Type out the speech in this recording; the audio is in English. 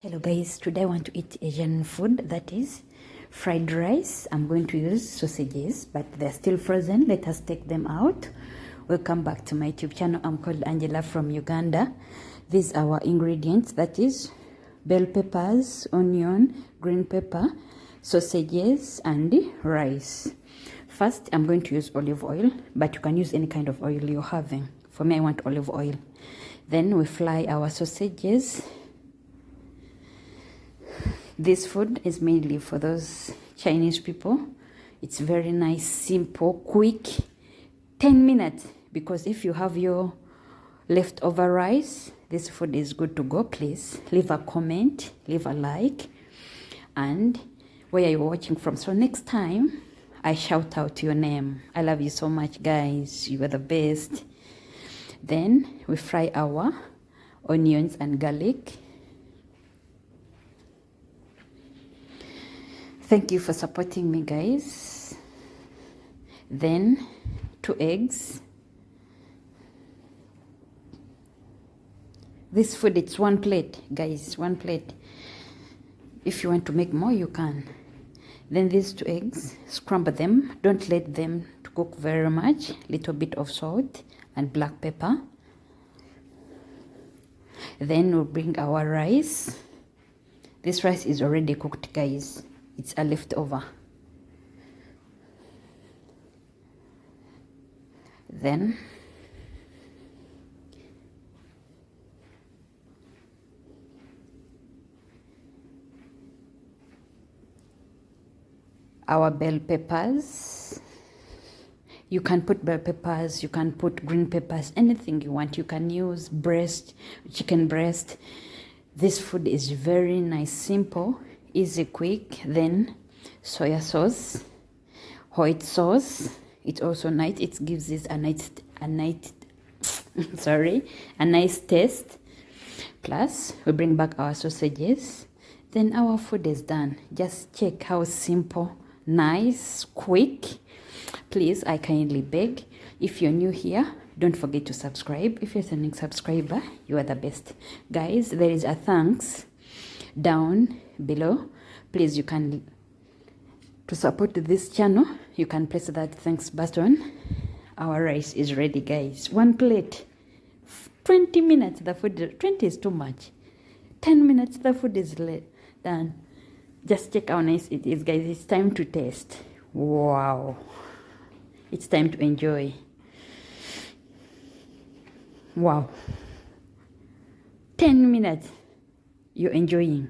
Hello guys, today I want to eat Asian food, that is fried rice. I'm going to use sausages, but they're still frozen. Let us take them out. Welcome back to my YouTube channel. I'm called Angela from Uganda. These are our ingredients, that is bell peppers, onion, green pepper, sausages, and rice. First, I'm going to use olive oil, but you can use any kind of oil you're having. For me, I want olive oil. Then we fry our sausages. This food is mainly for those Chinese people. It's very nice, simple, quick, 10 minutes. Because if you have your leftover rice, this food is good to go. Please leave a comment, leave a like, and where you're watching from. So next time, I shout out your name. I love you so much, guys. You are the best. Then we fry our onions and garlic. Thank you for supporting me, guys. Then 2 eggs. This food, it's 1 plate, guys, 1 plate. If you want to make more, you can. Then these 2 eggs, scramble them. Don't let them to cook very much. Little bit of salt and black pepper. Then we'll bring our rice. This rice is already cooked, guys. It's a leftover. Then our bell peppers. You can put bell peppers, you can put green peppers, anything you want. You can use breast, chicken breast. This food is very nice, simple, easy, quick. Then soya sauce, white sauce. It's also nice. It gives this a nice taste. Plus we bring back our sausages. Then our food is done. Just check how simple, nice, quick. Please, I kindly beg, if you're new here, don't forget to subscribe. If you're a new subscriber, you are the best. Guys, there is a thanks down below. Please, you can, to support this channel, you can press that thanks button. Our rice is ready, guys. 1 plate, 20 minutes. The food, 20 is too much. 10 minutes, the food is done. Just check how nice it is, guys. It's time to taste. Wow. It's time to enjoy. Wow. 10 minutes. You're enjoying.